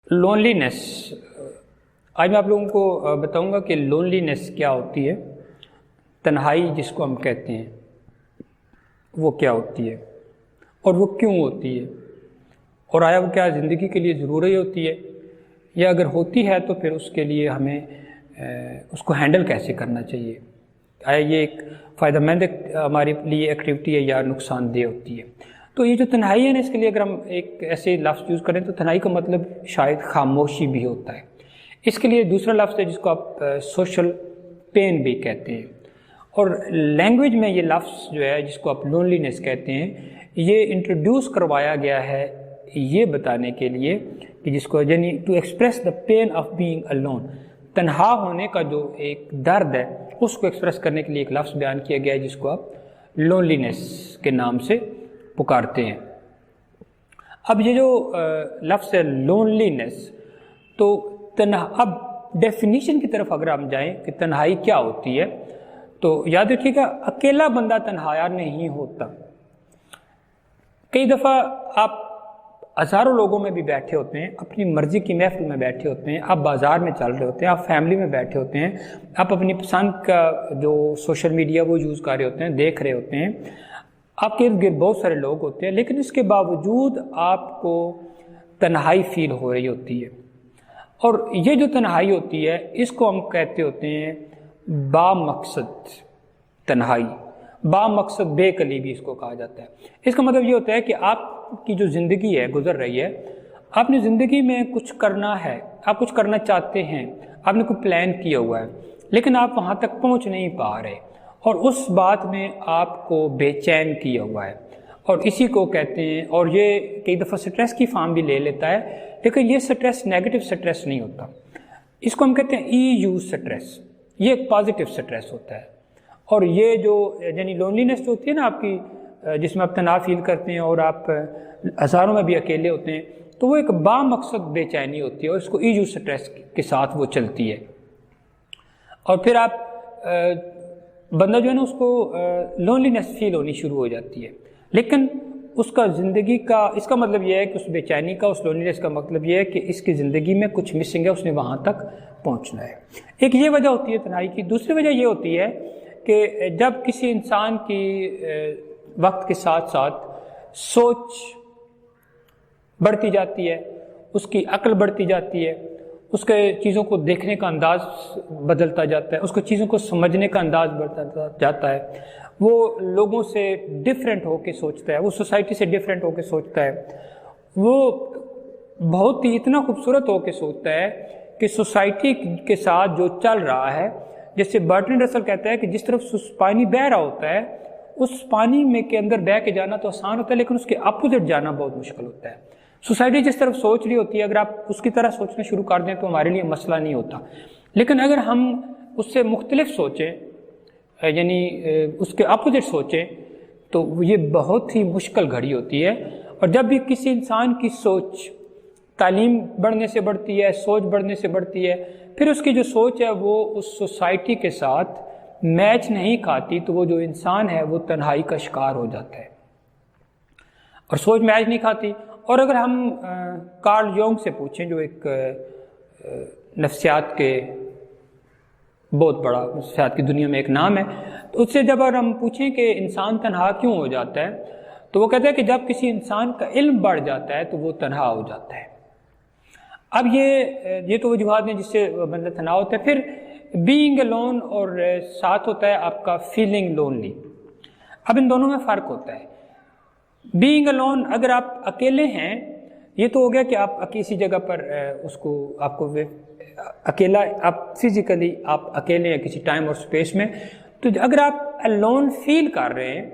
Lonely نیس، آج میں آپ لوگوں کو بتاؤں گا کہ لونلی نیس کیا ہوتی ہے، تنہائی جس کو ہم کہتے ہیں وہ کیا ہوتی ہے اور وہ کیوں ہوتی ہے، اور آیا وہ کیا زندگی کے لیے ضروری ہوتی ہے، یا اگر ہوتی ہے تو پھر اس کے لیے ہمیں اس کو ہینڈل کیسے کرنا چاہیے، آیا یہ ایک فائدہ مند ہمارے لیے ایکٹیویٹی ہے یا نقصان دہ ہوتی ہے۔ تو یہ جو تنہائی ہے نا، اس کے لیے اگر ہم ایک ایسے لفظ یوز کریں تو تنہائی کا مطلب شاید خاموشی بھی ہوتا ہے۔ اس کے لیے دوسرا لفظ ہے جس کو آپ سوشل پین بھی کہتے ہیں، اور لینگویج میں یہ لفظ جو ہے جس کو آپ لونلی نیس کہتے ہیں، یہ انٹروڈیوس کروایا گیا ہے یہ بتانے کے لیے کہ جس کو یعنی to express the pain of being alone, تنہا ہونے کا جو ایک درد ہے اس کو ایکسپریس کرنے کے لیے ایک لفظ بیان کیا گیا ہے جس کو آپ لونلی نیس کے نام سے پکارتے ہیں۔ اب یہ جو لفظ ہے لونلی نیس، تو اب ڈیفینیشن کی طرف اگر ہم جائیں کہ تنہائی کیا ہوتی ہے، تو یاد رکھیے گا اکیلا بندہ تنہا نہیں ہوتا۔ کئی دفعہ آپ ہزاروں لوگوں میں بھی بیٹھے ہوتے ہیں، اپنی مرضی کی محفل میں بیٹھے ہوتے ہیں، آپ بازار میں چل رہے ہوتے ہیں، آپ فیملی میں بیٹھے ہوتے ہیں، آپ اپنی پسند کا جو سوشل میڈیا وہ یوز کر رہے ہوتے ہیں، دیکھ رہے ہوتے ہیں، آپ کے ارد گرد بہت سارے لوگ ہوتے ہیں، لیکن اس کے باوجود آپ کو تنہائی فیل ہو رہی ہوتی ہے۔ اور یہ جو تنہائی ہوتی ہے اس کو ہم کہتے ہوتے ہیں با مقصد تنہائی، با مقصد بے کلی بھی اس کو کہا جاتا ہے۔ اس کا مطلب یہ ہوتا ہے کہ آپ کی جو زندگی ہے گزر رہی ہے، آپ نے زندگی میں کچھ کرنا ہے، آپ کچھ کرنا چاہتے ہیں، آپ نے کوئی پلان کیا ہوا ہے، لیکن آپ وہاں تک پہنچ نہیں پا رہے، اور اس بات نے آپ کو بے چین کیا ہوا ہے، اور اسی کو کہتے ہیں، اور یہ کئی دفعہ سٹریس کی فارم بھی لے لیتا ہے، لیکن یہ سٹریس نیگیٹو سٹریس نہیں ہوتا، اس کو ہم کہتے ہیں ای یو سٹریس، یہ ایک پازیٹیو سٹریس ہوتا ہے۔ اور یہ جو یعنی لونلی نیس جو ہوتی ہے نا آپ کی، جس میں آپ تنہا فیل کرتے ہیں اور آپ ہزاروں میں بھی اکیلے ہوتے ہیں، تو وہ ایک با مقصد بے چینی ہوتی ہے، اور اس کو ای یو سٹریس کے ساتھ وہ چلتی ہے۔ اور پھر آپ بندہ جو ہے نا اس کو لونلی نیس فیل ہونی شروع ہو جاتی ہے، لیکن اس کا زندگی کا اس کا مطلب یہ ہے کہ اس بے چینی کا، اس لونلی نیس کا مطلب یہ ہے کہ اس کی زندگی میں کچھ مسنگ ہے، اس نے وہاں تک پہنچنا ہے۔ ایک یہ وجہ ہوتی ہے تنہائی کی۔ دوسری وجہ یہ ہوتی ہے کہ جب کسی انسان کی وقت کے ساتھ ساتھ سوچ بڑھتی جاتی ہے، اس کی عقل بڑھتی جاتی ہے، اس کے چیزوں کو دیکھنے کا انداز بدلتا جاتا ہے، اس کو چیزوں کو سمجھنے کا انداز بڑھتا جاتا ہے، وہ لوگوں سے ڈیفرنٹ ہو کے سوچتا ہے، وہ سوسائٹی سے ڈیفرنٹ ہو کے سوچتا ہے، وہ بہت ہی اتنا خوبصورت ہو کے سوچتا ہے کہ سوسائٹی کے ساتھ جو چل رہا ہے، جیسے برٹرینڈ رسل کہتا ہے کہ جس طرف پانی بہہ رہا ہوتا ہے، اس پانی میں کے اندر بہہ کے جانا تو آسان ہوتا ہے، لیکن اس کے اپوزٹ جانا بہت مشکل ہوتا ہے۔ سوسائٹی جس طرف سوچ رہی ہوتی ہے، اگر آپ اس کی طرح سوچنا شروع کر دیں تو ہمارے لیے مسئلہ نہیں ہوتا، لیکن اگر ہم اس سے مختلف سوچیں، یعنی اس کے اپوزٹ سوچیں، تو یہ بہت ہی مشکل گھڑی ہوتی ہے۔ اور جب بھی کسی انسان کی سوچ تعلیم بڑھنے سے بڑھتی ہے، سوچ بڑھنے سے بڑھتی ہے، پھر اس کی جو سوچ ہے وہ اس سوسائٹی کے ساتھ میچ نہیں کھاتی، تو وہ جو انسان ہے وہ تنہائی کا شکار ہو جاتا ہے، اور سوچ میچ نہیں کھاتی۔ اور اگر ہم کارل یونگ سے پوچھیں، جو ایک نفسیات کے بہت بڑا نفسیات کی دنیا میں ایک نام ہے، تو اس سے جب اگر ہم پوچھیں کہ انسان تنہا کیوں ہو جاتا ہے، تو وہ کہتا ہے کہ جب کسی انسان کا علم بڑھ جاتا ہے تو وہ تنہا ہو جاتا ہے۔ اب یہ تو وجوہات ہیں جس سے بندہ تنہا ہوتا ہے۔ پھر بینگ الون اور ساتھ ہوتا ہے آپ کا فیلنگ لونلی۔ اب ان دونوں میں فرق ہوتا ہے۔ بینگ الون، اگر آپ اکیلے ہیں، یہ تو ہو گیا کہ آپ کسی جگہ پر آپ کو اکیلا، آپ فزیکلی آپ اکیلے ہیں کسی ٹائم اور سپیس میں، تو اگر آپ الون فیل کر رہے ہیں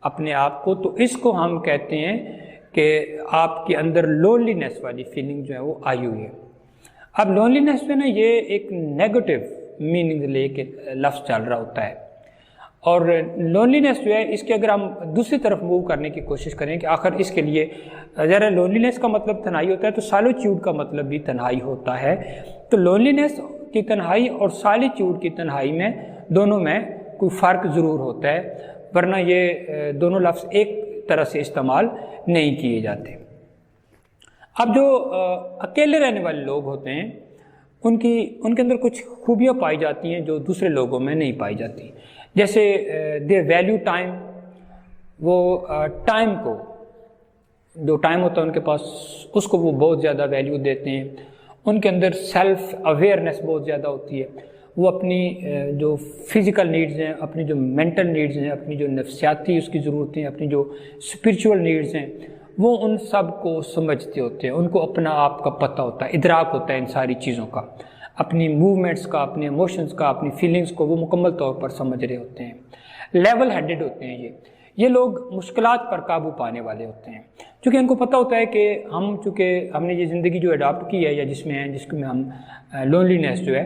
اپنے آپ کو، تو اس کو ہم کہتے ہیں کہ آپ کے اندر لونلی نیس والی فیلنگ جو ہے وہ آئی ہوئی ہے۔ اب لونلی نیس میں نا یہ ایک نیگیٹو میننگ لے کے لفظ چل رہا ہوتا ہے، اور لونلی نیس جو ہے اس کے اگر ہم دوسری طرف موو کرنے کی کوشش کریں کہ آخر اس کے لیے ذرا لونلی نیس کا مطلب تنہائی ہوتا ہے، تو سالیچیوڈ کا مطلب بھی تنہائی ہوتا ہے۔ تو لونلی نیس کی تنہائی اور سالیچیوڈ کی تنہائی میں دونوں میں کوئی فرق ضرور ہوتا ہے، ورنہ یہ دونوں لفظ ایک طرح سے استعمال نہیں کیے جاتے۔ اب جو اکیلے رہنے والے لوگ ہوتے ہیں ان کے اندر کچھ خوبیاں پائی جاتی ہیں جو دوسرے لوگوں میں نہیں پائی جاتی. جیسے دے ویلیو ٹائم، وہ ٹائم کو، جو ٹائم ہوتا ہے ان کے پاس اس کو وہ بہت زیادہ ویلیو دیتے ہیں. ان کے اندر سیلف اویئرنیس بہت زیادہ ہوتی ہے. وہ اپنی جو فزیکل نیڈز ہیں، اپنی جو مینٹل نیڈز ہیں، اپنی جو نفسیاتی اس کی ضرورتیں، اپنی جو اسپریچول نیڈز ہیں، وہ ان سب کو سمجھتے ہوتے ہیں. ان کو اپنا آپ کا پتہ ہوتا ہے، ادراک ہوتا ہے ان ساری چیزوں کا، اپنی موومنٹس کا، اپنے ایموشنز کا، اپنی فیلنگز کو وہ مکمل طور پر سمجھ رہے ہوتے ہیں. لیول ہیڈڈ ہوتے ہیں یہ لوگ مشکلات پر قابو پانے والے ہوتے ہیں، چونکہ ان کو پتہ ہوتا ہے کہ چونکہ ہم نے یہ زندگی جو اڈاپٹ کی ہے یا جس میں ہم لونلینس جو ہے،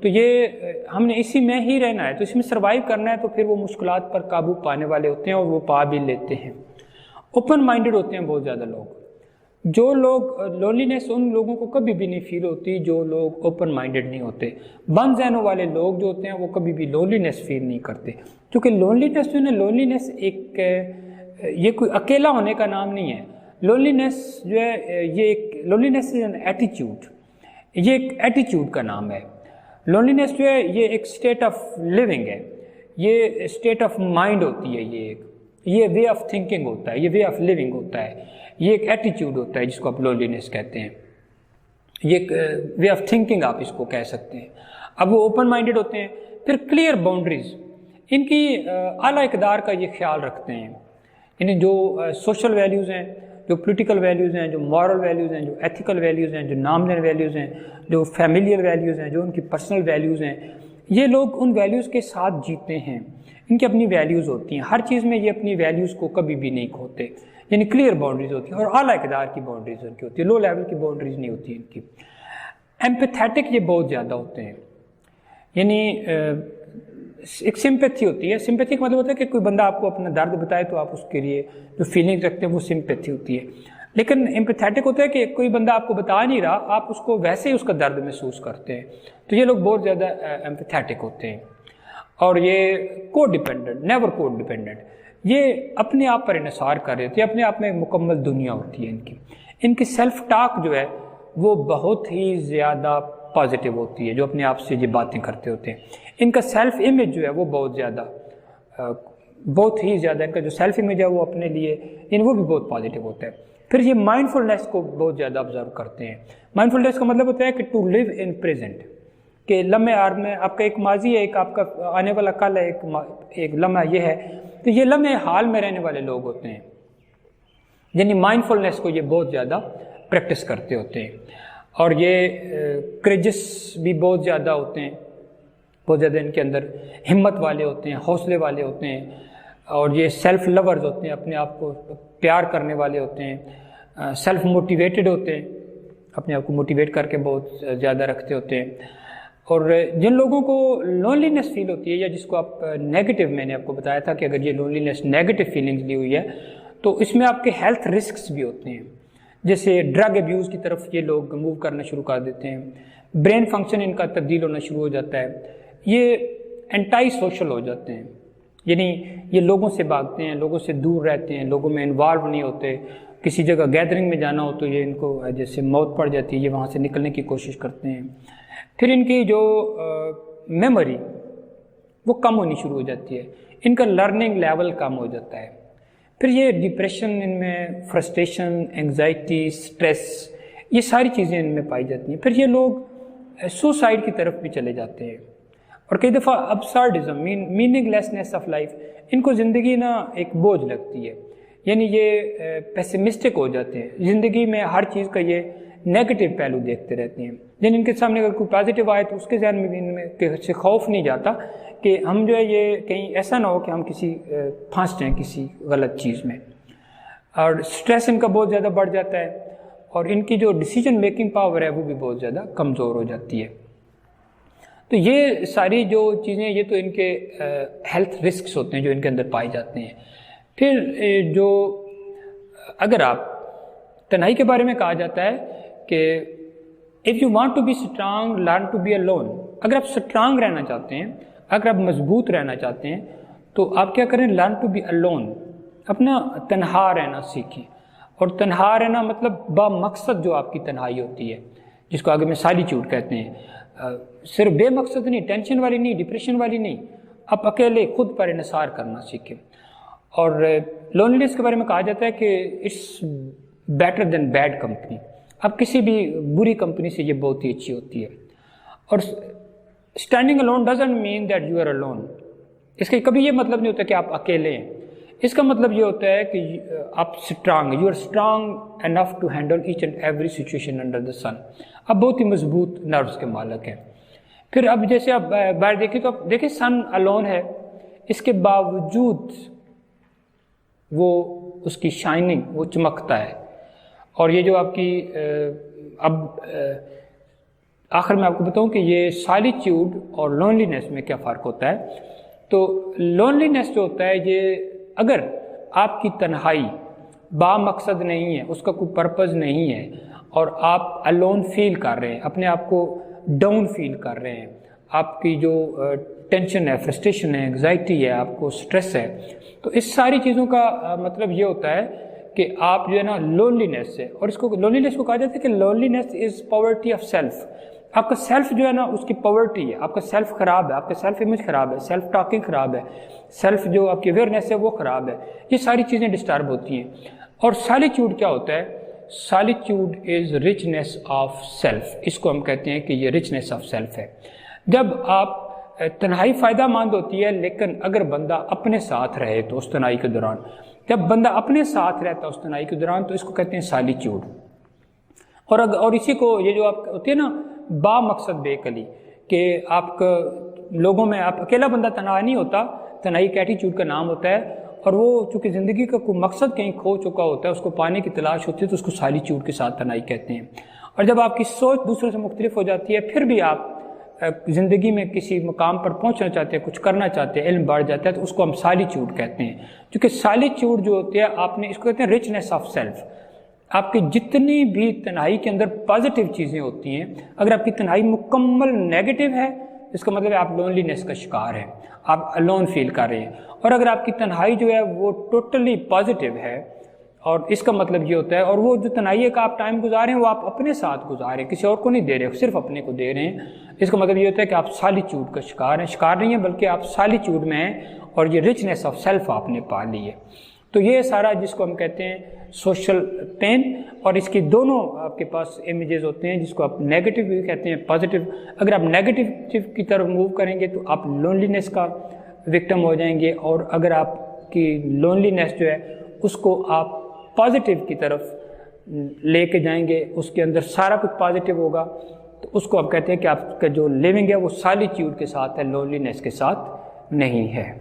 تو یہ ہم نے اسی میں ہی رہنا ہے، تو اس میں سروائیو کرنا ہے، تو پھر وہ مشکلات پر قابو پانے والے ہوتے ہیں اور وہ پا بھی لیتے ہیں. اوپن مائنڈڈ ہوتے ہیں بہت زیادہ لوگ. جو لوگ لونلینس ان لوگوں کو کبھی بھی نہیں فیل ہوتی جو لوگ اوپن مائنڈڈ نہیں ہوتے. بند ذہنوں والے لوگ جو ہوتے ہیں وہ کبھی بھی لونلینس فیل نہیں کرتے، کیونکہ لونلینس جو ہے نا، لونلینس یہ کوئی اکیلا ہونے کا نام نہیں ہے. لونلینس جو ہے لونلینس از این ایٹیچیوڈ، یہ ایک ایٹیچیوڈ کا نام ہے. لونلینس جو ہے یہ ایک اسٹیٹ آف لیونگ ہے، یہ اسٹیٹ آف مائنڈ ہوتی ہے، یہ وے آف تھنکنگ ہوتا ہے، یہ وے آف لیونگ ہوتا ہے، یہ ایک ایٹیچیوڈ ہوتا ہے جس کو آپ لونلینس کہتے ہیں. یہ ایک وے آف تھنکنگ آپ اس کو کہہ سکتے ہیں. اب وہ اوپن مائنڈڈ ہوتے ہیں. پھر کلیئر باؤنڈریز، ان کی اعلیٰ اقدار کا یہ خیال رکھتے ہیں. یعنی جو سوشل ویلیوز ہیں، جو پولیٹیکل ویلیوز ہیں، جو مورل ویلیوز ہیں، جو ایتھیکل ویلیوز ہیں، جو نامنل ویلیوز ہیں، جو فیملیئر ویلیوز ہیں، جو ان کی پرسنل ویلیوز ہیں، یہ لوگ ان ویلیوز کے ساتھ جیتے ہیں. ان کی اپنی ویلیوز ہوتی ہیں، ہر چیز میں یہ اپنی ویلیوز کو کبھی بھی نہیں کھوتے. یعنی کلیئر باؤنڈریز ہوتی ہیں اور اعلیٰ اقدار کی باؤنڈریز ان کی ہوتی ہے، لو لیول کی باؤنڈریز نہیں ہوتی ان کی. ایمپیتھیٹک یہ بہت زیادہ ہوتے ہیں. یعنی ایک سمپیتھی ہوتی ہے. سمپیتھی کا مطلب ہوتا ہے کہ کوئی بندہ آپ کو اپنا درد بتائے تو آپ اس کے لیے جو فیلنگ رکھتے ہیں وہ سمپیتھی ہوتی ہے. لیکن ایمپیتھیٹک ہوتا ہے کہ کوئی بندہ آپ کو بتا نہیں رہا، آپ اس کو ویسے ہی اس کا درد محسوس کرتے ہیں. تو یہ لوگ بہت زیادہ ایمپیتھیٹک ہوتے ہیں. اور یہ کو ڈیپینڈنٹ، نیور کو ڈیپینڈنٹ، یہ اپنے آپ پر انحصار کر رہے ہوتے ہیں. اپنے آپ میں ایک مکمل دنیا ہوتی ہے ان کی سیلف ٹاک جو ہے وہ بہت ہی زیادہ پازیٹیو ہوتی ہے. جو اپنے آپ سے یہ باتیں کرتے ہوتے ہیں، ان کا سیلف امیج جو ہے وہ بہت ہی زیادہ ان کا جو سیلف امیج ہے وہ اپنے لیے وہ بھی بہت پازیٹیو ہوتا ہے. پھر یہ مائنڈ فلنس کو بہت زیادہ آبزرو کرتے ہیں. مائنڈ فلنس کا مطلب ہوتا ہے کہ ٹو لیو ان پریزنٹ، کہ لمحے حال میں آپ کا ایک ماضی ہے، ایک آپ کا آنے والا کل ہے، ایک لمحہ یہ ہے. تو یہ لمحے حال میں رہنے والے لوگ ہوتے ہیں. یعنی مائنڈ فلنس کو یہ بہت زیادہ پریکٹس کرتے ہوتے ہیں. اور یہ کریجس بھی بہت زیادہ ہوتے ہیں، بہت زیادہ ان کے اندر ہمت والے ہوتے ہیں، حوصلے والے ہوتے ہیں. اور یہ سیلف لورز ہوتے ہیں، اپنے آپ کو پیار کرنے والے ہوتے ہیں. سیلف موٹیویٹڈ ہوتے ہیں، اپنے آپ کو موٹیویٹ کر کے بہت زیادہ رکھتے ہوتے ہیں. اور جن لوگوں کو لونلینس فیل ہوتی ہے، یا جس کو آپ نیگیٹو، میں نے آپ کو بتایا تھا کہ اگر یہ لونلینس نیگیٹو فیلنگز لی ہوئی ہے تو اس میں آپ کے ہیلتھ رسکس بھی ہوتے ہیں. جیسے ڈرگ ایبیوز کی طرف یہ لوگ موو کرنا شروع کر دیتے ہیں. برین فنکشن ان کا تبدیل ہونا شروع ہو جاتا ہے. یہ اینٹائی سوشل ہو جاتے ہیں، یعنی یہ لوگوں سے بھاگتے ہیں، لوگوں سے دور رہتے ہیں، لوگوں میں انوالو نہیں ہوتے. کسی جگہ گیدرنگ میں جانا ہو تو یہ ان کو جیسے موت پڑ جاتی ہے، یہ وہاں سے نکلنے کی کوشش کرتے ہیں. پھر ان کی جو میموری وہ کم ہونی شروع ہو جاتی ہے، ان کا لرننگ لیول کم ہو جاتا ہے. پھر یہ ڈپریشن ان میں، فرسٹریشن، انگزائٹی، سٹریس، یہ ساری چیزیں ان میں پائی جاتی ہیں. پھر یہ لوگ سوسائڈ کی طرف بھی چلے جاتے ہیں. اور کئی دفعہ ابسرڈزم، میننگ لیسنیس آف لائف، ان کو زندگی نا ایک بوجھ لگتی ہے. یعنی یہ پیسمسٹک ہو جاتے ہیں، زندگی میں ہر چیز کا یہ نیگیٹو پہلو دیکھتے رہتے ہیں. جن ان کے سامنے اگر کوئی پازیٹیو آئے تو اس کے ذہن میں بھی ان میں سے خوف نہیں جاتا کہ ہم جو ہے یہ کہیں ایسا نہ ہو کہ ہم کسی پھنس جائیں کسی غلط چیز میں. اور سٹریس ان کا بہت زیادہ بڑھ جاتا ہے، اور ان کی جو ڈیسیجن میکنگ پاور ہے وہ بھی بہت زیادہ کمزور ہو جاتی ہے. تو یہ ساری جو چیزیں، یہ تو ان کے ہیلتھ رسکس ہوتے ہیں جو ان کے اندر پائے جاتے ہیں. پھر جو اگر آپ تنہائی کے بارے میں کہا جاتا ہے کہ if you want to be strong learn to be alone. اگر آپ اسٹرانگ رہنا چاہتے ہیں، اگر آپ مضبوط رہنا چاہتے ہیں تو آپ کیا کریں، لرن ٹو بی الون، اپنا تنہا رہنا سیکھیں. اور تنہا رہنا مطلب با مقصد جو آپ کی تنہائی ہوتی ہے، جس کو آگے میں سالیچیوڈ کہتے ہیں، صرف بے مقصد نہیں، ٹینشن والی نہیں، ڈپریشن والی نہیں، آپ اکیلے خود پر انحصار کرنا سیکھیں۔ اور لونلینس کے بارے میں کہا جاتا ہے کہ it's better than bad company, اب کسی بھی بری کمپنی سے یہ بہت ہی اچھی ہوتی ہے۔ اور standing alone doesn't mean that you are alone، اس کا کبھی یہ مطلب نہیں ہوتا کہ آپ اکیلے ہیں، اس کا مطلب یہ ہوتا ہے کہ آپ strong, you are strong enough to handle each and every situation under the sun, آپ بہت ہی مضبوط نروس کے مالک ہیں۔ پھر اب جیسے آپ باہر دیکھیں تو آپ دیکھیں سن الون ہے، اس کے باوجود وہ اس کی شائننگ وہ چمکتا ہے۔ اور یہ جو آپ کی اب آخر میں آپ کو بتاؤں کہ یہ سالیچیوڈ اور لونلینس میں کیا فرق ہوتا ہے۔ تو لونلینس جو ہوتا ہے یہ اگر آپ کی تنہائی با مقصد نہیں ہے، اس کا کوئی پرپز نہیں ہے، اور آپ الون فیل کر رہے ہیں، اپنے آپ کو ڈاؤن فیل کر رہے ہیں، آپ کی جو ٹینشن ہے، فرسٹریشن ہے، انگزائٹی ہے، آپ کو سٹریس ہے، تو اس ساری چیزوں کا مطلب یہ ہوتا ہے کہ آپ جو ہے نا لونلینس سے، اور اس کو لونلینس کو کہا جاتا ہے کہ loneliness is poverty of self, آپ کا سیلف جو ہے نا اس کی پاورٹی ہے، آپ کا سیلف خراب ہے، آپ کا سیلف امیج خراب ہے، سیلف ٹاکنگ خراب ہے، سیلف جو آپ کی اویئرنیس ہے وہ خراب ہے، یہ ساری چیزیں ڈسٹرب ہوتی ہیں۔ اور سالیچیوڈ کیا ہوتا ہے؟ سالیچیوڈ از رچنیس آف سیلف، اس کو ہم کہتے ہیں کہ یہ رچنیس آف سیلف ہے۔ جب آپ تنہائی فائدہ مند ہوتی ہے، لیکن اگر بندہ اپنے ساتھ رہے تو اس تنہائی کے دوران، جب بندہ اپنے ساتھ رہتا ہے اس تنہائی کے دوران تو اس کو کہتے ہیں سالیچیوڈ۔ اور اسی کو یہ جو آپ ہوتی ہے نا با مقصد بے کلی، کہ آپ کا لوگوں میں آپ اکیلا بندہ تنہا نہیں ہوتا، تنہائی ایک ایٹیچیوڈ کا نام ہوتا ہے، اور وہ چونکہ زندگی کا کوئی مقصد کہیں کھو چکا ہوتا ہے، اس کو پانے کی تلاش ہوتی ہے، تو اس کو سالیچیوڈ کے ساتھ تنہائی کہتے ہیں۔ اور جب آپ کی سوچ دوسروں سے مختلف ہو جاتی ہے، پھر بھی آپ زندگی میں کسی مقام پر پہنچنا چاہتے ہیں، کچھ کرنا چاہتے ہیں، علم بڑھ جاتا ہے، تو اس کو ہم سالیچیوڈ کہتے ہیں۔ کیونکہ سالیچیوڈ جو ہوتی ہے آپ نے اس کو کہتے ہیں رچنیس آف سیلف، آپ کی جتنی بھی تنہائی کے اندر پازیٹیو چیزیں ہوتی ہیں، اگر آپ کی تنہائی مکمل نیگیٹو ہے، اس کا مطلب ہے آپ لونلینس کا شکار ہیں، آپ الون فیل کر رہے ہیں۔ اور اگر آپ کی تنہائی جو ہے وہ ٹوٹلی پازیٹیو ہے، اور اس کا مطلب یہ ہوتا ہے، اور وہ جو تنہائی کا آپ ٹائم گزارے ہیں وہ آپ اپنے ساتھ گزارے ہیں، کسی اور کو نہیں دے رہے، صرف اپنے کو دے رہے ہیں، اس کا مطلب یہ ہوتا ہے کہ آپ سالیچیوڈ کا شکار ہیں، شکار نہیں ہیں بلکہ آپ سالیچیوڈ میں ہیں، اور یہ رچنیس آف سیلف آپ نے پا لی ہے۔ تو یہ سارا جس کو ہم کہتے ہیں سوشل پین، اور اس کی دونوں آپ کے پاس امیجز ہوتے ہیں، جس کو آپ نیگیٹو بھی کہتے ہیں، پازیٹیو۔ اگر آپ نیگیٹو کی طرف موو کریں گے تو آپ لونلینس کا وکٹم ہو جائیں گے، اور اگر آپ کی لونلینس جو ہے اس کو آپ پازیٹیو کی طرف لے کے جائیں گے، اس کے اندر سارا کچھ پازیٹیو ہوگا، تو اس کو آپ کہتے ہیں کہ آپ کا جو لیونگ ہے وہ سالیچیوڈ کے ساتھ ہے، لونلینس کے ساتھ نہیں ہے۔